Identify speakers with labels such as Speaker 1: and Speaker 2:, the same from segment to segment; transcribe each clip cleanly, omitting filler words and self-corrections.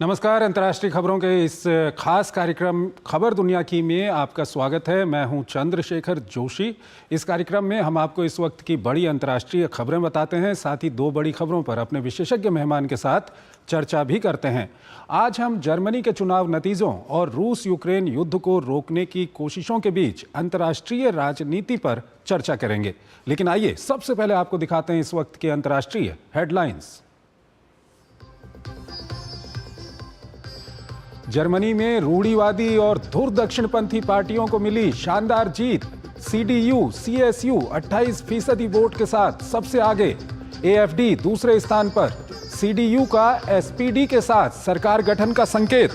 Speaker 1: नमस्कार। अंतर्राष्ट्रीय खबरों के इस खास कार्यक्रम खबर दुनिया की में आपका स्वागत है। मैं हूं चंद्रशेखर जोशी। इस कार्यक्रम में हम आपको इस वक्त की बड़ी अंतर्राष्ट्रीय खबरें बताते हैं, साथ ही दो बड़ी खबरों पर अपने विशेषज्ञ मेहमान के साथ चर्चा भी करते हैं। आज हम जर्मनी के चुनाव नतीजों और रूस यूक्रेन युद्ध को रोकने की कोशिशों के बीच अंतर्राष्ट्रीय राजनीति पर चर्चा करेंगे। लेकिन आइए सबसे पहले आपको दिखाते हैं इस वक्त के अंतर्राष्ट्रीय हेडलाइंस। जर्मनी में रूढ़िवादी और धुर दक्षिणपंथी पार्टियों को मिली शानदार जीत। CDU CSU 28% वोट के साथ सबसे आगे। AfD दूसरे स्थान पर। CDU का SPD के साथ सरकार गठन का संकेत।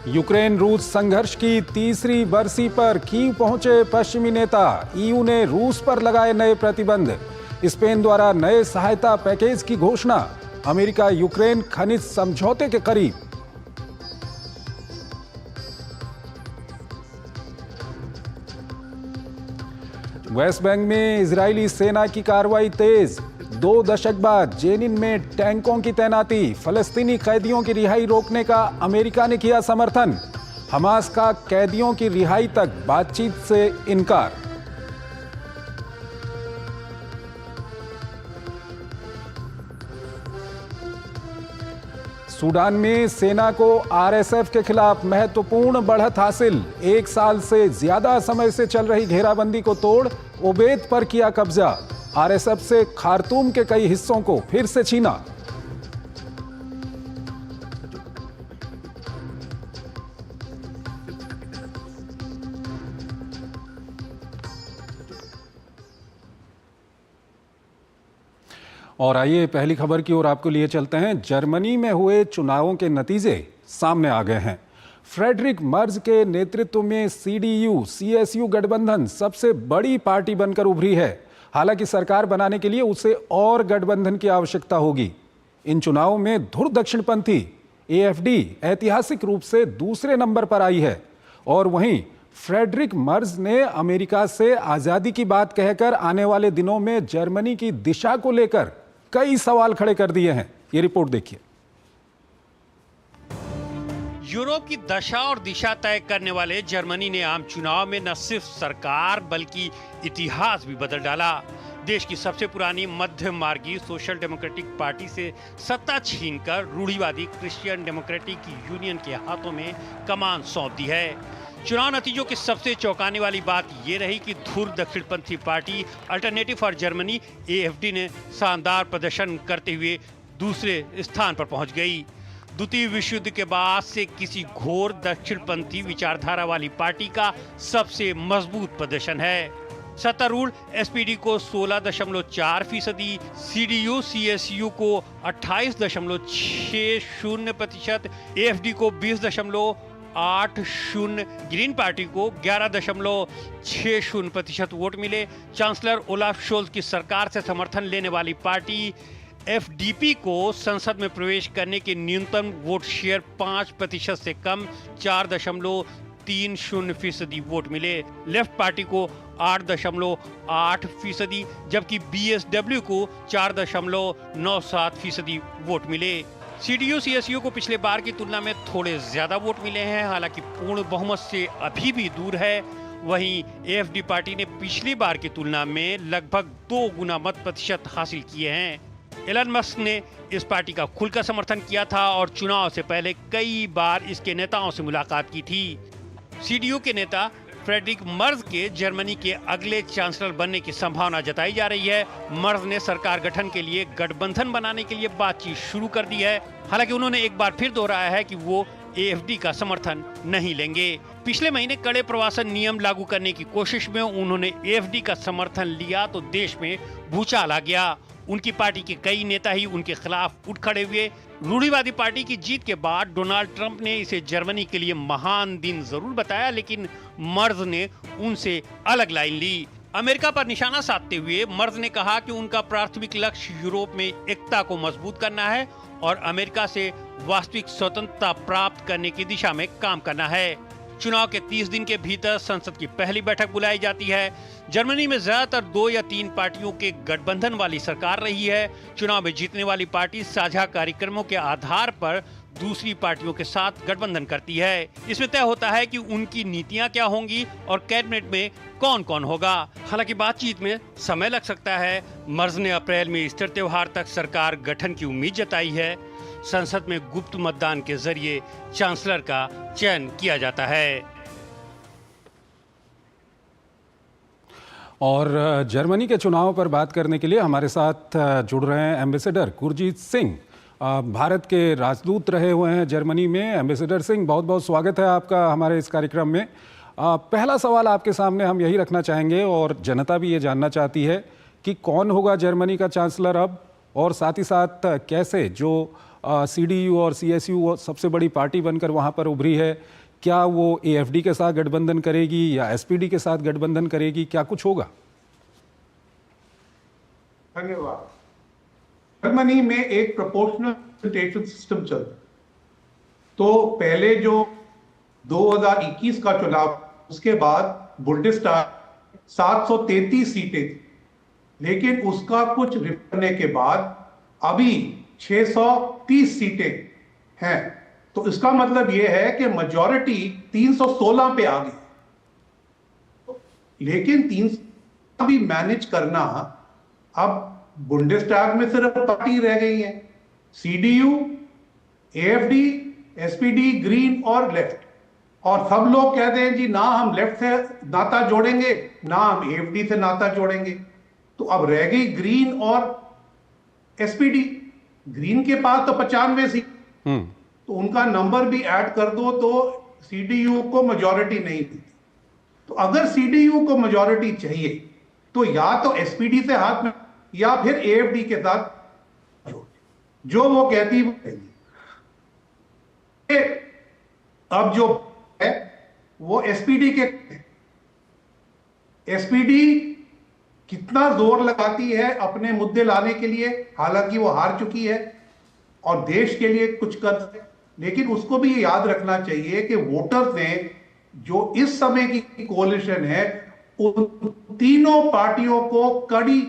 Speaker 1: यूक्रेन रूस संघर्ष की तीसरी बरसी पर कीव पहुंचे पश्चिमी नेता। EU ने रूस पर लगाए नए प्रतिबंध। स्पेन द्वारा नए सहायता पैकेज की घोषणा। अमेरिका यूक्रेन खनिज समझौते के करीब। वेस्ट बैंक में इजरायली सेना की कार्रवाई तेज। 2 दशक बाद जेनिन में टैंकों की तैनाती। फलस्तीनी कैदियों की रिहाई रोकने का अमेरिका ने किया समर्थन। हमास का कैदियों की रिहाई तक बातचीत से इनकार। सूडान में सेना को RSF के खिलाफ महत्वपूर्ण बढ़त हासिल। 1 साल से ज्यादा समय से चल रही घेराबंदी को तोड़ ओबेद पर किया कब्जा। RSF से खार्तूम के कई हिस्सों को फिर से छीना। और आइए पहली खबर की ओर आपको लिए चलते हैं। जर्मनी में हुए चुनावों के नतीजे सामने आ गए हैं। फ्रेडरिक मर्ज के नेतृत्व में CDU CSU गठबंधन सबसे बड़ी पार्टी बनकर उभरी है। हालांकि सरकार बनाने के लिए उसे और गठबंधन की आवश्यकता होगी। इन चुनावों में धुर दक्षिणपंथी AfD ऐतिहासिक रूप से दूसरे नंबर पर आई है। और वहीं फ्रेडरिक मर्ज ने अमेरिका से आजादी की बात कहकर आने वाले दिनों में जर्मनी की दिशा को लेकर कई सवाल खड़े कर दिए हैं। ये रिपोर्ट देखिए।
Speaker 2: यूरोप की दशा और दिशा तय करने वाले जर्मनी ने आम चुनाव में न सिर्फ सरकार बल्कि इतिहास भी बदल डाला। देश की सबसे पुरानी मध्य मार्गी सोशल डेमोक्रेटिक पार्टी से सत्ता छीनकर रूढ़िवादी क्रिश्चियन डेमोक्रेटिक यूनियन के हाथों में कमान सौंप दी है। चुनाव नतीजों की सबसे चौंकाने वाली बात यह रही कि धुर दक्षिणपंथी party alternative for Germany AfD ने शानदार प्रदर्शन करते हुए दूसरे स्थान पर पहुंच गई। द्वितीय विश्व युद्ध के बाद से किसी घोर दक्षिणपंथी विचारधारा वाली पार्टी का सबसे मजबूत प्रदर्शन है। सत्तारूढ़ SPD को 16.4%, CDU CSU को 28.60%, AfD को 20.80%, ग्रीन पार्टी को 11.60% वोट मिले। चांसलर ओलाफ शोल्ज की सरकार से समर्थन लेने वाली पार्टी FDP को संसद में प्रवेश करने के न्यूनतम वोट शेयर 5% से कम 4.30% वोट मिले। लेफ्ट पार्टी को 8.8%, जबकि BSW को 4.97% वोट मिले। CDU CSU को पिछले बार की तुलना में थोड़े ज्यादा वोट मिले हैं, हालांकि पूर्ण बहुमत से अभी भी दूर है। वहीं AfD पार्टी ने पिछली बार की तुलना में लगभग 2 गुना मत प्रतिशत हासिल किए हैं। एलन मस्क ने इस पार्टी का खुलकर समर्थन किया था और चुनाव से पहले कई बार इसके नेताओं से मुलाकात की थी। CDU के नेता फ्रेडरिक मर्ज के जर्मनी के अगले चांसलर बनने की संभावना जताई जा रही है। मर्ज ने सरकार गठन के लिए गठबंधन बनाने के लिए बातचीत शुरू कर दी है। हालांकि उन्होंने एक बार फिर दोहराया है कि वो AfD का समर्थन नहीं लेंगे। पिछले महीने कड़े प्रवासन नियम लागू करने की कोशिश में उन्होंने AfD का समर्थन लिया तो देश में भूचाल आ गया। उनकी पार्टी के कई नेता ही उनके खिलाफ उठ खड़े हुए। रूढ़िवादी पार्टी की जीत के बाद डोनाल्ड ट्रंप ने इसे जर्मनी के लिए महान दिन जरूर बताया, लेकिन मर्ज ने उनसे अलग लाइन ली। अमेरिका पर निशाना साधते हुए मर्ज ने कहा कि उनका प्राथमिक लक्ष्य यूरोप में एकता को मजबूत करना है और अमेरिका से वास्तविक स्वतंत्रता प्राप्त करने की दिशा में काम करना है। चुनाव के 30 दिन के भीतर संसद की पहली बैठक बुलाई जाती है। जर्मनी में ज्यादातर 2 या 3 पार्टियों के गठबंधन वाली सरकार रही है। चुनाव में जीतने वाली पार्टी साझा कार्यक्रमों के आधार पर दूसरी पार्टियों के साथ गठबंधन करती है। इसमें तय होता है कि उनकी नीतियां क्या होंगी और कैबिनेट में कौन कौन होगा। हालांकि बातचीत में समय लग सकता है। मर्ज ने अप्रैल में ईस्टर त्योहार तक सरकार गठन की उम्मीद जताई है। संसद में गुप्त मतदान के जरिए चांसलर का चयन किया जाता है।
Speaker 1: और जर्मनी के चुनाव पर बात करने के लिए हमारे साथ जुड़ रहे हैं एम्बेसडर गुरजीत सिंह, भारत के राजदूत रहे हुए हैं जर्मनी में। एम्बेसडर सिंह, बहुत बहुत स्वागत है आपका हमारे इस कार्यक्रम में। पहला सवाल आपके सामने हम यही रखना चाहेंगे और जनता भी ये जानना चाहती है कि कौन होगा जर्मनी का चांसलर अब, और साथ ही साथ कैसे जो CDU और CSU सबसे बड़ी पार्टी बनकर वहाँ पर उभरी है, क्या वो AFD के साथ गठबंधन करेगी या SPD के साथ गठबंधन करेगी, क्या कुछ होगा?
Speaker 3: धन्यवाद। जर्मनी में एक प्रोपोर्शनल रिप्रेजेंटेशन सिस्टम चलता है। तो पहले जो 2021 का चुनाव, उसके बाद बुंडेस्टाग 733 सीटें थी, लेकिन उसका कुछ करने के बाद अभी 630 सीटें हैं। तो इसका मतलब यह है कि मेजॉरिटी 316 पे आ गई। लेकिन 300 भी मैनेज करना, अब बुंडेस्टाग में सिर्फ पार्टी रह गई है, CDU, AFD, SPD, ग्रीन और लेफ्ट। और सब लोग कहते हैं जी ना हम लेफ्ट से नाता जोड़ेंगे, ना हम AFD से नाता जोड़ेंगे। तो अब रह गई ग्रीन और SPD। ग्रीन के पास तो 95 सीट, तो उनका नंबर भी ऐड कर दो तो CDU को मेजॉरिटी नहीं मिलती। तो अगर CDU को मेजॉरिटी चाहिए तो या तो SPD से हाथ में या फिर AFD के साथ जो वो कहती वो कहेंगे। अब जो है वो SPD के, SPD कितना जोर लगाती है अपने मुद्दे लाने के लिए, हालांकि वो हार चुकी है और देश के लिए कुछ कर है, लेकिन उसको भी ये याद रखना चाहिए कि वोटर्स ने जो इस समय की कोalition है उन तीनों पार्टियों को कड़ी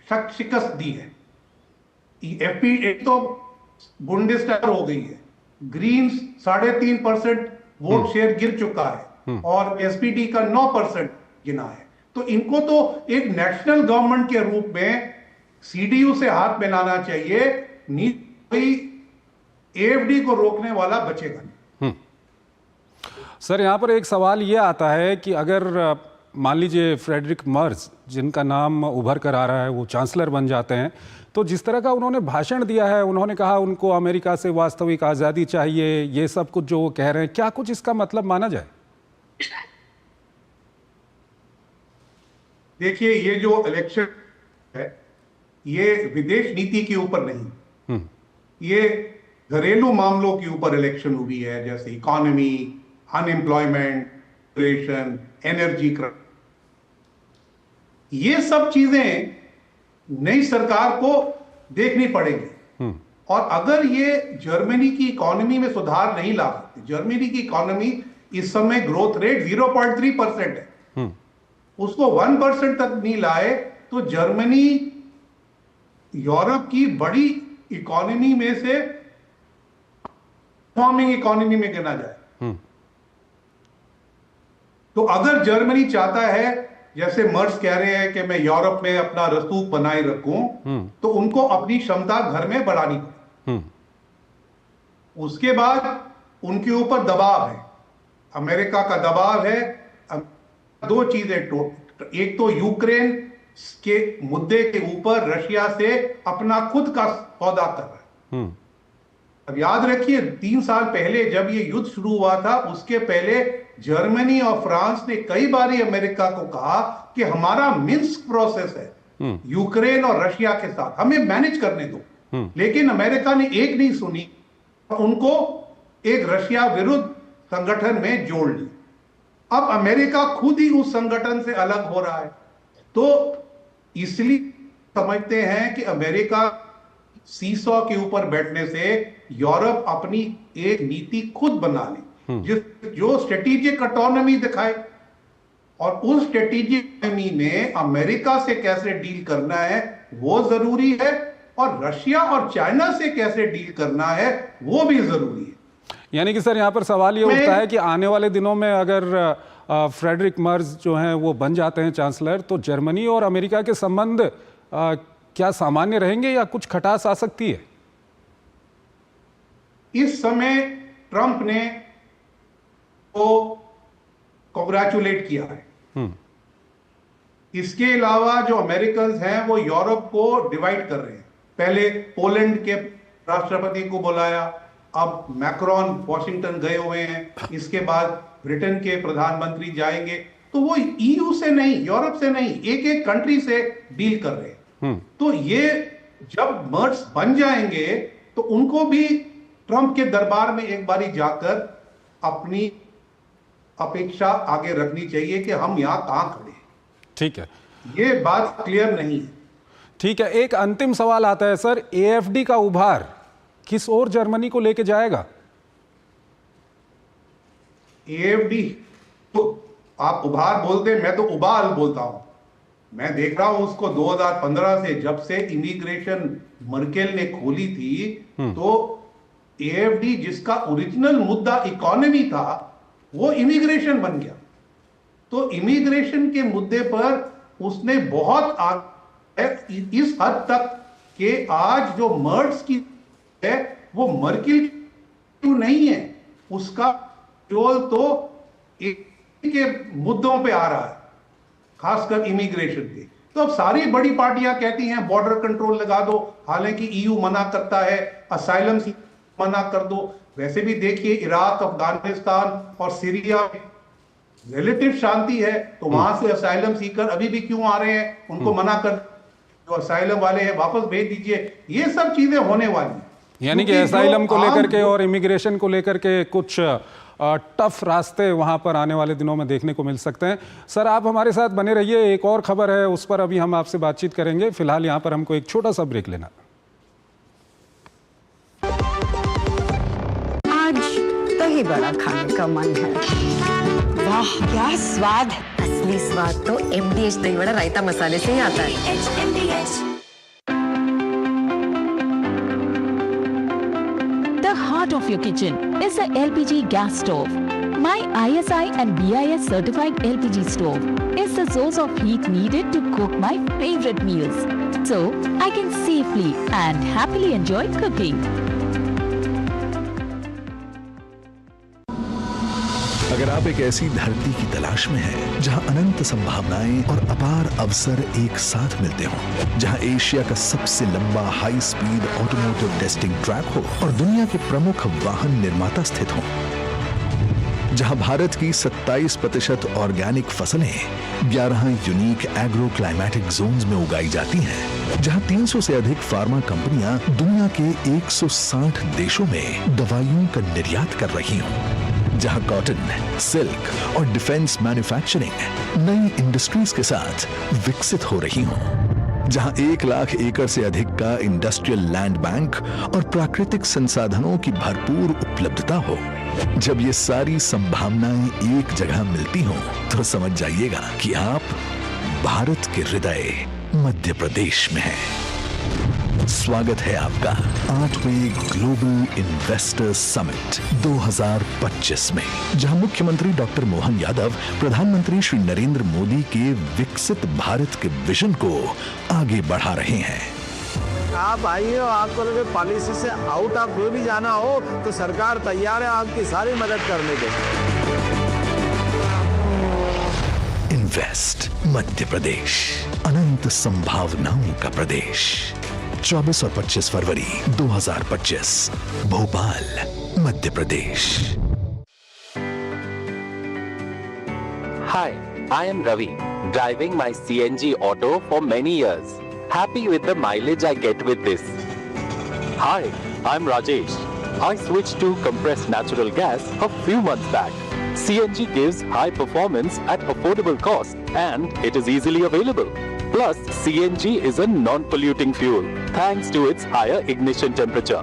Speaker 3: शिकस्त दी है। FP तो बुंडेस्टाग हो गई है, ग्रीन्स 3.5% वोट शेयर गिर चुका है और SPD का 9% गिना है। तो इनको तो एक नेशनल गवर्नमेंट के रूप में CDU से हाथ मिलाना चाहिए, कोई AFD को रोकने वाला बचेगा नहीं।
Speaker 1: सर, यहाँ पर एक सवाल ये आता है कि अगर मान लीजिए फ्रेडरिक मर्ज, जिनका नाम उभर कर आ रहा है, वो चांसलर बन जाते हैं, तो जिस तरह का उन्होंने भाषण दिया है, उन्होंने कहा उनको अमेरिका से वास्तविक आज़ादी चाहिए, ये सब कुछ जो वो कह रहे हैं, क्या कुछ इसका मतलब माना जाए?
Speaker 3: देखिए, ये जो इलेक्शन है ये विदेश नीति के ऊपर नहीं, ये घरेलू मामलों के ऊपर इलेक्शन हुई है, जैसे economy, unemployment, inflation, energy crisis. ये सब चीजें नई सरकार को देखनी पड़ेगी। और अगर ये जर्मनी की इकोनॉमी में सुधार नहीं ला सकते, जर्मनी की इकोनॉमी इस समय ग्रोथ रेट 0.3% है, उसको 1% तक नहीं लाए तो जर्मनी यूरोप की बड़ी इकोनॉमी में से परफॉर्मिंग इकोनॉमी में गिना जाए। तो अगर जर्मनी चाहता है, जैसे मर्ज कह रहे हैं कि मैं यूरोप में अपना रसूख बनाए रखूं, तो उनको अपनी क्षमता घर में बढ़ानी पड़ेगी। उसके बाद उनके ऊपर दबाव है, अमेरिका का दबाव है। दो चीजें, एक तो यूक्रेन के मुद्दे के ऊपर रशिया से अपना खुद का सौदा कर रहा है। अब याद रखिए 3 साल पहले जब ये युद्ध शुरू हुआ था, उसके पहले जर्मनी और फ्रांस ने कई बार अमेरिका को कहा कि हमारा मिन्स्क प्रोसेस है यूक्रेन और रशिया के साथ, हमें मैनेज करने दो। लेकिन अमेरिका ने एक नहीं सुनी, उनको एक रशिया विरुद्ध संगठन में जोड़ लिया। अब अमेरिका खुद ही उस संगठन से अलग हो रहा है। तो इसलिए समझते हैं कि अमेरिका सीसॉ के ऊपर बैठने से यूरोप अपनी एक नीति खुद बना ले। जो स्ट्रेटेजिक ऑटोनॉमी दिखाए, और उस स्ट्रेटेजिक ऑटोनॉमी में अमेरिका से कैसे डील करना है वो जरूरी है, और रशिया और चाइना से कैसे डील करना है वो भी जरूरी है।
Speaker 1: यानी कि सर यहाँ पर सवाल ये उठता है कि आने वाले दिनों में अगर फ्रेडरिक मर्ज जो हैं वो बन जाते हैं चांसलर, तो जर्मनी और अमेरिका के संबंध क्या सामान्य रहेंगे या कुछ खटास आ सकती है?
Speaker 3: इस समय ट्रंप ने को कॉन्ग्रेचुलेट किया है। इसके अलावा जो अमेरिकन हैं वो यूरोप को डिवाइड कर रहे हैं। पहले पोलैंड के राष्ट्रपति को बुलाया, अब मैक्रोन वॉशिंगटन गए हुए हैं, इसके बाद ब्रिटेन के प्रधानमंत्री जाएंगे। तो वो ईयू से नहीं, यूरोप से नहीं, एक एक कंट्री से डील कर रहे हैं। तो ये जब मर्ज बन जाएंगे तो उनको भी ट्रंप के दरबार में एक बारी जाकर अपनी अपेक्षा आगे रखनी चाहिए कि हम यहां कहां खड़े हैं।
Speaker 1: ठीक है,
Speaker 3: ये बात क्लियर नहीं है।
Speaker 1: ठीक है, एक अंतिम सवाल आता है सर, एएफडी का उभार किस ओर जर्मनी को लेके जाएगा?
Speaker 3: एएफडी तो आप उभार बोलते, मैं तो उबाल बोलता हूं। मैं देख रहा हूं उसको 2015 से, जब से इमिग्रेशन मर्केल ने खोली थी, तो एएफडी जिसका ओरिजिनल मुद्दा इकोनॉमी था वो इमिग्रेशन बन गया। तो इमिग्रेशन के मुद्दे पर उसने बहुत इस हद तक कि आज जो मर्ज की है वो मर्केल नहीं है, उसका कंट्रोल तो के मुद्दों पे आ रहा है, खासकर इमिग्रेशन के। तो अब सारी बड़ी पार्टियां कहती हैं बॉर्डर कंट्रोल लगा दो, हालांकि ईयू मना करता है, असाइलम मना कर दो। वैसे भी देखिए इराक, अफगानिस्तान और सीरिया में रिलेटिव शांति है, तो वहां से असाइलम सीकर अभी भी क्यों आ रहे हैं? उनको मना कर, जो असाइलम वाले हैं वापस भेज दीजिए। ये सब चीजें होने वाली,
Speaker 1: यानी कि असाइलम को लेकर के और इमिग्रेशन को लेकर के कुछ टफ रास्ते वहां पर आने वाले दिनों में देखने को मिल सकते हैं। सर आप हमारे साथ बने रहिए, एक और खबर है उस पर अभी हम आपसे बातचीत करेंगे। फिलहाल यहाँ पर हमको एक छोटा सा ब्रेक लेना।
Speaker 4: आज दही बड़ा खाने का मन है। वाह क्या स्वाद है।
Speaker 5: असली स्वाद तो MDH दही बड़ा रायता मसाले से ही आता है।
Speaker 6: The heart of your kitchen is the LPG gas stove. My ISI and BIS certified LPG stove is the source of heat needed to cook my favorite meals, so I can safely and happily enjoy cooking.
Speaker 7: अगर आप एक ऐसी धरती की तलाश में हैं जहां अनंत संभावनाएं और अपार अवसर एक साथ मिलते हों, जहां एशिया का सबसे लंबा high speed automotive testing track हो और दुनिया के प्रमुख वाहन निर्माता स्थित हों, जहां भारत की 27% ऑर्गेनिक फसलें 11 यूनिक एग्रो क्लाइमेटिक जोन्स में उगाई जाती हैं, जहां 300 से अधिक फार्मा कंपनियां दुनिया के 160 देशों में दवाइयों का निर्यात कर रही हों, जहां कॉटन, सिल्क और डिफेंस मैन्युफैक्चरिंग नई इंडस्ट्रीज के साथ विकसित हो रही हों, जहां 1 लाख एकड़ से अधिक का इंडस्ट्रियल लैंड बैंक और प्राकृतिक संसाधनों की भरपूर उपलब्धता हो, जब ये सारी संभावनाएं एक जगह मिलती हों, तो समझ जाइएगा कि आप भारत के हृदय मध्य प्रदेश में हैं। स्वागत है आपका 8वें ग्लोबल इन्वेस्टर्स समिट 2025 में, जहां मुख्यमंत्री डॉक्टर मोहन यादव प्रधानमंत्री श्री नरेंद्र मोदी के विकसित भारत के विजन को आगे बढ़ा रहे हैं।
Speaker 8: आप आइए, आपको लगे पॉलिसी से आउट ऑफ वे भी जाना हो तो सरकार तैयार है आपकी सारी मदद करने के।
Speaker 7: इन्वेस्ट मध्य प्रदेश, अनंत संभावनाओं का प्रदेश। 24 और 25 फरवरी 2025, Bhopal, Madhya Pradesh.
Speaker 9: Hi, I am Ravi, driving my CNG auto for many years. Happy with the mileage I get with this. Hi, I'm Rajesh. I switched to compressed natural gas a few months back. CNG gives high performance at affordable cost and it is easily available. Plus, CNG is a non-polluting fuel thanks to its higher ignition temperature.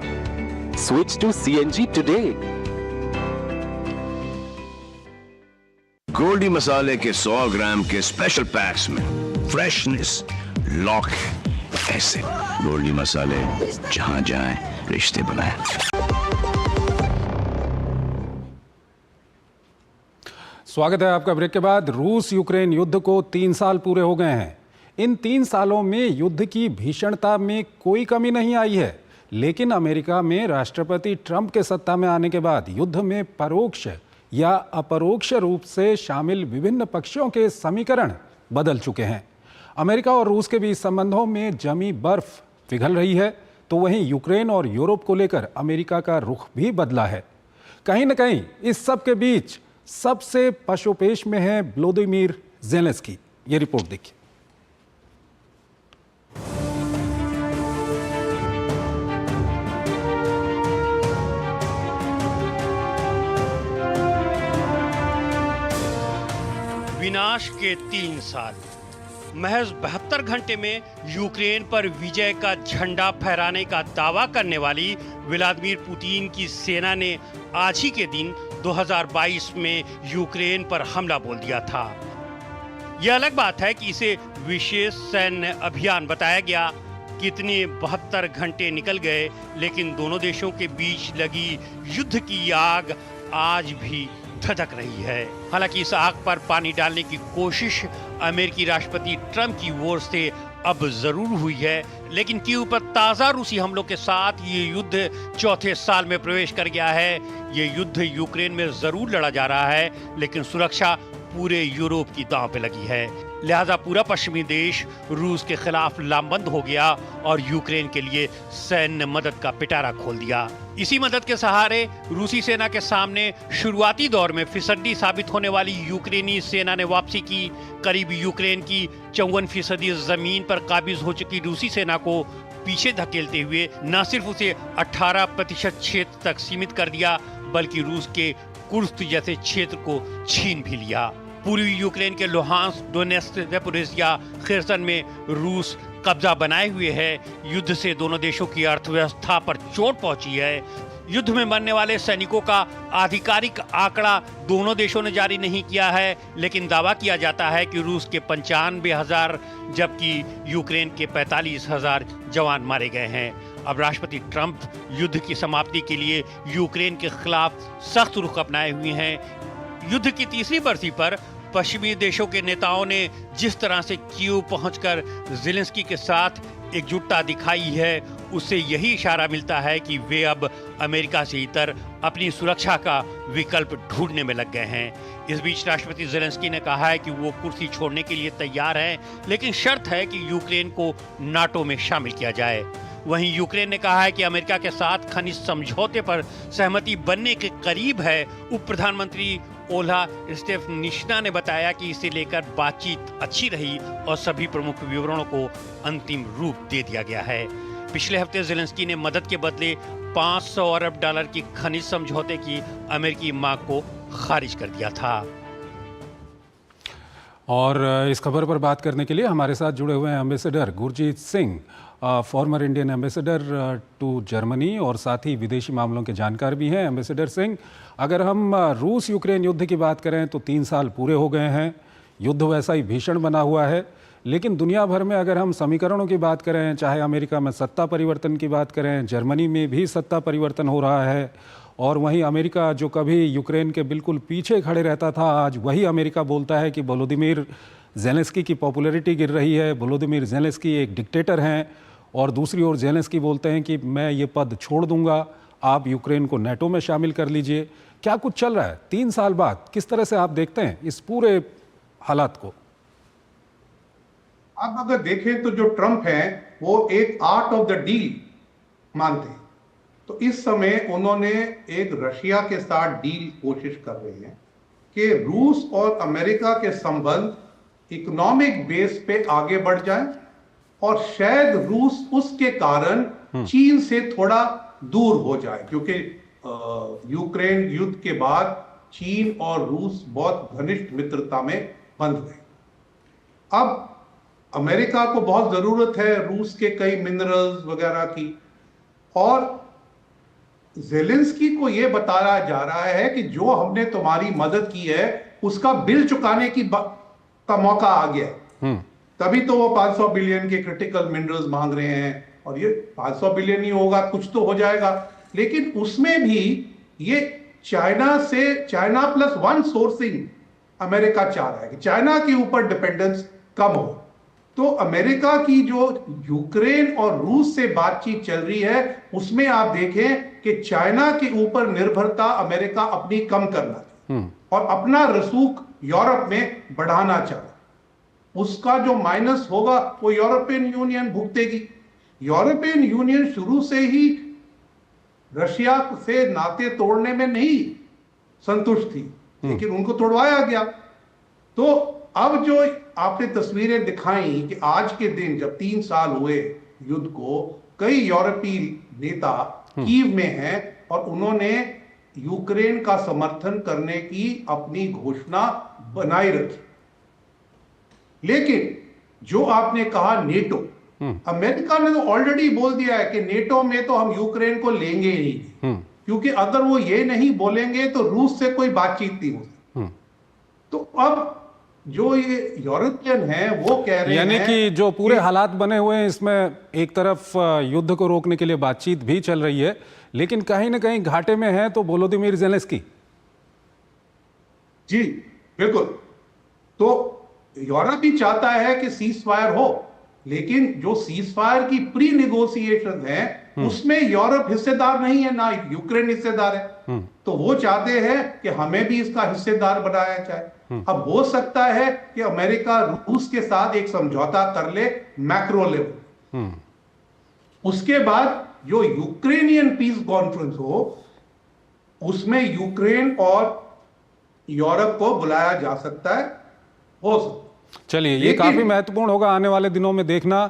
Speaker 9: Switch to CNG today.
Speaker 10: Goldy मसाले के 100 ग्राम के special PACS में freshness lock है। ऐसे गोल्डी मसाले जहां जाएं रिश्ते बनाएं।
Speaker 1: स्वागत है आपका। ब्रेक के बाद रूस यूक्रेन युद्ध को 3 साल पूरे हो गए हैं। इन 3 सालों में युद्ध की भीषणता में कोई कमी नहीं आई है, लेकिन अमेरिका में राष्ट्रपति ट्रंप के सत्ता में आने के बाद युद्ध में परोक्ष या अपरोक्ष रूप से शामिल विभिन्न पक्षों के समीकरण बदल चुके हैं। अमेरिका और रूस के बीच संबंधों में जमी बर्फ पिघल रही है, तो वहीं यूक्रेन और यूरोप को लेकर अमेरिका का रुख भी बदला है। कहीं न कहीं इस सब के बीच सबसे पशोपेश में है व्लादिमीर ज़ेलेंस्की। ये रिपोर्ट देखिए।
Speaker 2: विनाश के 3 साल, महज 72 घंटे में यूक्रेन पर विजय का झंडा फहराने का दावा करने वाली व्लादिमीर पुतिन की सेना ने आज ही के दिन 2022 में यूक्रेन पर हमला बोल दिया था। यह अलग बात है कि इसे विशेष सैन्य अभियान बताया गया। कितने 72 घंटे निकल गए, लेकिन दोनों देशों के बीच लगी युद्ध की आग आज भी धधक रही है। हालांकि इस आग पर पानी डालने की कोशिश अमेरिकी राष्ट्रपति ट्रंप की ओर से अब जरूर हुई है, लेकिन कीव पर ताजा रूसी हमलों के साथ ये युद्ध चौथे साल में प्रवेश कर गया है। ये युद्ध यूक्रेन में जरूर लड़ा जा रहा है, लेकिन सुरक्षा पूरे यूरोप की दांव पे लगी है। लिहाजा पूरा पश्चिमी देश रूस के खिलाफ लामबंद हो गया और यूक्रेन के लिए सैन्य मदद का पिटारा खोल दिया। इसी मदद के सहारे रूसी सेना के सामने शुरुआती दौर में फिसड्डी साबित होने वाली यूक्रेनी सेना ने वापसी की। करीब यूक्रेन की 54% जमीन पर काबिज हो चुकी रूसी सेना को पीछे धकेलते हुए न सिर्फ उसे 18% क्षेत्र तक सीमित कर दिया, बल्कि रूस के कुर्स्क जैसे क्षेत्र को छीन भी लिया। पूर्वी यूक्रेन के लुहांस्क, डोनेत्स्क, ज़पोरिज़िया, खेर्सन में रूस कब्जा बनाए हुए है। युद्ध से दोनों देशों की अर्थव्यवस्था पर चोट पहुंची है। युद्ध में मरने वाले सैनिकों का आधिकारिक आंकड़ा दोनों देशों ने जारी नहीं किया है, लेकिन दावा किया जाता है कि रूस के 95,000 जबकि यूक्रेन के 45,000 जवान मारे गए हैं। अब राष्ट्रपति ट्रंप युद्ध की समाप्ति के लिए यूक्रेन के खिलाफ सख्त रुख अपनाए हुए हैं। युद्ध की तीसरी बरसी पर पश्चिमी देशों के नेताओं ने जिस तरह से कीव पहुंचकर ज़ेलेंस्की के साथ एकजुटता दिखाई है, उससे यही इशारा मिलता है कि वे अब अमेरिका से इतर अपनी सुरक्षा का विकल्प ढूंढने में लग गए हैं। इस बीच राष्ट्रपति ज़ेलेंस्की ने कहा है कि वो कुर्सी छोड़ने के लिए तैयार हैं, लेकिन शर्त है कि यूक्रेन को नाटो में शामिल किया जाए। वहीं यूक्रेन ने कहा है कि अमेरिका के साथ खनिज समझौते पर सहमति बनने के करीब है। उप प्रधानमंत्री ओला स्टेफनिश्ना ने बताया कि इसे लेकर बातचीत अच्छी रही और सभी प्रमुख विवरणों को अंतिम रूप दे दिया गया है। पिछले हफ्ते ज़ेलेंस्की ने मदद के बदले $500 अरब की खनिज समझौते की अमेरिकी मांग को खारिज कर दिया था।
Speaker 1: और इस खबर पर बात करने के लिए हमारे साथ जुड़े हुए हैं ambassador Gurjeet Singh, former Indian ambassador to Germany और साथ ही विदेशी मामलों के जानकार भी हैं। एम्बेसडर सिंह, अगर हम रूस यूक्रेन युद्ध की बात करें तो 3 साल पूरे हो गए हैं। युद्ध वैसा ही भीषण बना हुआ है, लेकिन दुनिया भर में अगर हम समीकरणों की बात करें, चाहे अमेरिका में सत्ता परिवर्तन की बात करें, जर्मनी में भी सत्ता परिवर्तन हो रहा है, और वहीं अमेरिका जो कभी यूक्रेन के बिल्कुल पीछे खड़े रहता था, आज वही अमेरिका बोलता है कि व्लादिमीर ज़ेलेंस्की की पॉपुलैरिटी गिर रही है, व्लादिमीर ज़ेलेंस्की एक डिक्टेटर हैं, और दूसरी ओर ज़ेलेंस्की बोलते हैं कि मैं ये पद छोड़ दूंगा, आप यूक्रेन को नेटो में शामिल कर लीजिए। क्या कुछ चल रहा है 3 साल बाद? किस तरह से आप देखते हैं इस पूरे हालात को?
Speaker 3: आप अगर देखें तो जो ट्रंप है वो एक आर्ट ऑफ द डील मानते हैं, तो इस समय उन्होंने एक रशिया के साथ डील कोशिश कर रहे हैं कि रूस और अमेरिका के संबंध इकोनॉमिक बेस पे आगे बढ़ जाए और शायद रूस उसके कारण चीन से थोड़ा दूर हो जाए, क्योंकि यूक्रेन युद्ध के बाद चीन और रूस बहुत घनिष्ठ मित्रता में बंध गए। अब अमेरिका को बहुत जरूरत है रूस के कई मिनरल्स वगैरह की, और जेलेंस्की को यह बताया जा रहा है कि जो हमने तुम्हारी मदद की है उसका बिल चुकाने का मौका आ गया है। तभी तो वो 500 बिलियन के क्रिटिकल मिनरल्स मांग रहे हैं, और ये 500 बिलियन ही होगा, कुछ तो हो जाएगा, लेकिन उसमें भी ये चाइना +1 सोर्सिंग अमेरिका चाह रहा है कि चाइना के ऊपर डिपेंडेंस कम हो। तो अमेरिका की जो यूक्रेन और रूस से बातचीत चल रही है उसमें आप देखें कि चाइना के ऊपर निर्भरता अमेरिका अपनी कम करना और अपना रसूख यूरोप में बढ़ाना चाहता। उसका जो माइनस होगा वो यूरोपियन यूनियन भुगतेगी। यूरोपियन यूनियन शुरू से ही रशिया से नाते तोड़ने में नहीं संतुष्ट थी, लेकिन उनको तोड़वाया गया। तो अब जो आपने तस्वीरें दिखाई कि आज के दिन जब 3 साल हुए युद्ध को, कई यूरोपीय नेता कीव में हैं और उन्होंने यूक्रेन का समर्थन करने की अपनी घोषणा बनाए रखी। लेकिन जो आपने कहा नेटो, अमेरिका ने तो ऑलरेडी बोल दिया है कि नेटो में तो हम यूक्रेन को लेंगे ही नहीं, क्योंकि अगर वो ये नहीं बोलेंगे तो रूस से कोई बातचीत नहीं हो सकती। तो अब जो ये यूरोपियन हैं वो कह रहे हैं,
Speaker 1: यानी कि जो पूरे हालात बने हुए हैं इसमें एक तरफ युद्ध को रोकने के लिए बातचीत भी चल रही है, लेकिन कहीं ना कहीं घाटे में है तो वोलोदिमीर ज़ेलेंस्की।
Speaker 3: जी बिल्कुल। तो यूरोप भी चाहता है कि सीज फायर हो, लेकिन जो सीज फायर की प्री निगोशिएशन है उसमें यूरोप हिस्सेदार नहीं है, ना यूक्रेन हिस्सेदार है। तो वो चाहते हैं कि हमें भी इसका हिस्सेदार बनाया जाए। अब हो सकता है कि अमेरिका रूस के साथ एक समझौता कर ले मैक्रो लेवल, उसके बाद जो यूक्रेनियन पीस कॉन्फ्रेंस हो उसमें यूक्रेन और यूरोप को बुलाया जा सकता है, हो सकता।
Speaker 1: चलिए, ये काफी महत्वपूर्ण होगा आने वाले दिनों में देखना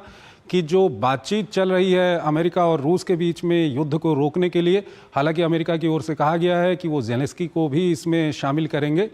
Speaker 1: कि जो बातचीत चल रही है अमेरिका और रूस के बीच में युद्ध को रोकने के लिए। हालांकि अमेरिका की ओर से कहा गया है कि वो ज़ेलेंस्की को भी इसमें शामिल करेंगे,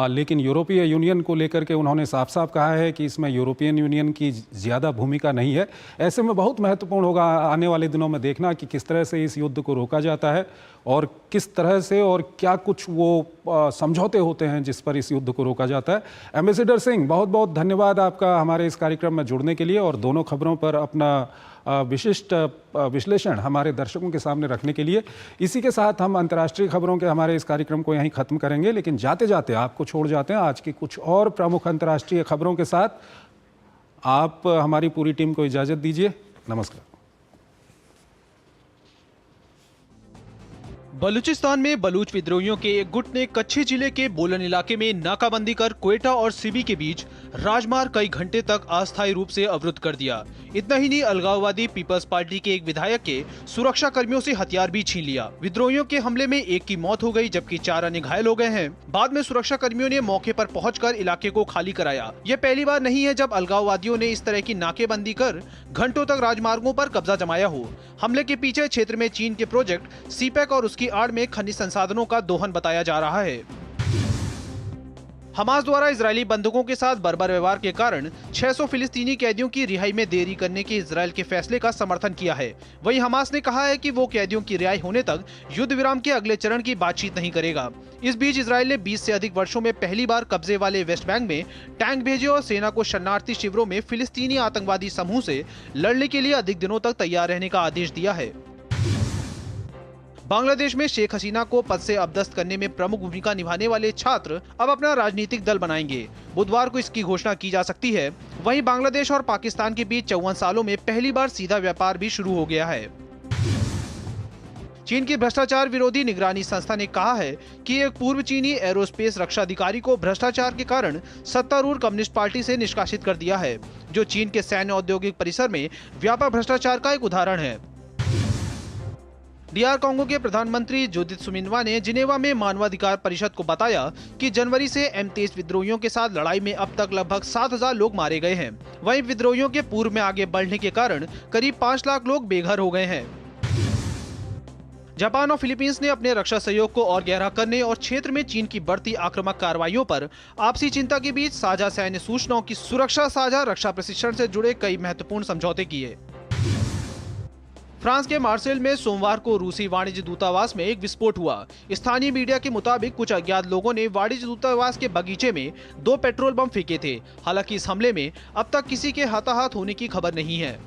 Speaker 1: लेकिन यूरोपीय यूनियन को लेकर के उन्होंने साफ साफ कहा है कि इसमें यूरोपियन यूनियन की ज़्यादा भूमिका नहीं है। ऐसे में बहुत महत्वपूर्ण होगा आने वाले दिनों में देखना कि किस तरह से इस युद्ध को रोका जाता है और किस तरह से और क्या कुछ वो समझौते होते हैं जिस पर इस युद्ध को रोका जाता है। एम्बेसडर सिंह, बहुत बहुत धन्यवाद आपका हमारे इस कार्यक्रम में जुड़ने के लिए और दोनों खबरों पर अपना विशिष्ट विश्लेषण हमारे दर्शकों के सामने रखने के लिए। इसी के साथ हम अंतर्राष्ट्रीय खबरों के हमारे इस कार्यक्रम को यहीं ख़त्म करेंगे, लेकिन जाते जाते आपको छोड़ जाते हैं आज की कुछ और प्रमुख अंतर्राष्ट्रीय खबरों के साथ। आप हमारी पूरी टीम को इजाज़त दीजिए। नमस्कार।
Speaker 11: बलूचिस्तान में बलूच विद्रोहियों के एक गुट ने कच्छी जिले के बोलन इलाके में नाकाबंदी कर क्वेटा और सिबी के बीच राजमार्ग कई घंटे तक अस्थायी रूप से अवरुद्ध कर दिया। इतना ही नहीं, अलगाववादी पीपल्स पार्टी के एक विधायक के सुरक्षा कर्मियों से हथियार भी छीन लिया। विद्रोहियों के हमले में एक की मौत हो गई जबकि 4 अन्य घायल हो गए हैं। बाद में सुरक्षा कर्मियों ने मौके पर पहुंचकर इलाके को खाली कराया। यह पहली बार नहीं है जब अलगाववादियों ने इस तरह की नाकेबंदी कर घंटों तक राजमार्गों पर कब्जा जमाया हो। हमले के पीछे क्षेत्र में चीन के प्रोजेक्ट सीपैक और उसकी आड़ में खनिज संसाधनों का दोहन बताया जा रहा है। हमास द्वारा इजरायली बंधकों के साथ बर्बर व्यवहार के कारण 600 फिलिस्तीनी कैदियों की रिहाई में देरी करने के इजरायल के फैसले का समर्थन किया है। वहीं हमास ने कहा है कि वो कैदियों की रिहाई होने तक युद्ध विराम के अगले चरण की बातचीत नहीं करेगा। इस बीच इजरायल ने 20 से अधिक वर्षों में पहली बार कब्जे वाले वेस्ट बैंक में टैंक भेजे और सेना को शरणार्थी शिविरों में फिलिस्तीनी आतंकवादी समूह से लड़ने के लिए अधिक दिनों तक तैयार रहने का आदेश दिया है। बांग्लादेश में शेख हसीना को पद से अपदस्थ करने में प्रमुख भूमिका निभाने वाले छात्र अब अपना राजनीतिक दल बनाएंगे। बुधवार को इसकी घोषणा की जा सकती है। वहीं बांग्लादेश और पाकिस्तान के बीच 54 सालों में पहली बार सीधा व्यापार भी शुरू हो गया है। चीन की भ्रष्टाचार विरोधी निगरानी संस्था ने कहा है कि एक पूर्व चीनी एरोस्पेस रक्षा अधिकारी को भ्रष्टाचार के कारण सत्तारूढ़ कम्युनिस्ट पार्टी से निष्कासित कर दिया है, जो चीन के सैन्य औद्योगिक परिसर में व्यापक भ्रष्टाचार का एक उदाहरण है। DR कांगो के प्रधानमंत्री जोदित सुमिनवा ने जिनेवा में मानवाधिकार परिषद को बताया कि जनवरी से M23 विद्रोहियों के साथ लड़ाई में अब तक लगभग 7,000 लोग मारे गए हैं। वहीं विद्रोहियों के पूर्व में आगे बढ़ने के कारण करीब 5 लाख लोग बेघर हो गए हैं। जापान और फिलीपींस ने अपने रक्षा सहयोग को और गहरा करने और क्षेत्र में चीन की बढ़ती आक्रामक कार्रवाइयों पर आपसी चिंता के बीच साझा सैन्य सूचनाओं की सुरक्षा, साझा रक्षा प्रशिक्षण से जुड़े कई महत्वपूर्ण समझौते किए। फ्रांस के मार्सेल में सोमवार को रूसी वाणिज्य दूतावास में एक विस्फोट हुआ। स्थानीय मीडिया के मुताबिक कुछ अज्ञात लोगों ने वाणिज्य दूतावास के बगीचे में 2 पेट्रोल बम फेंके थे। हालांकि इस हमले में अब तक किसी के हताहत होने की खबर नहीं है।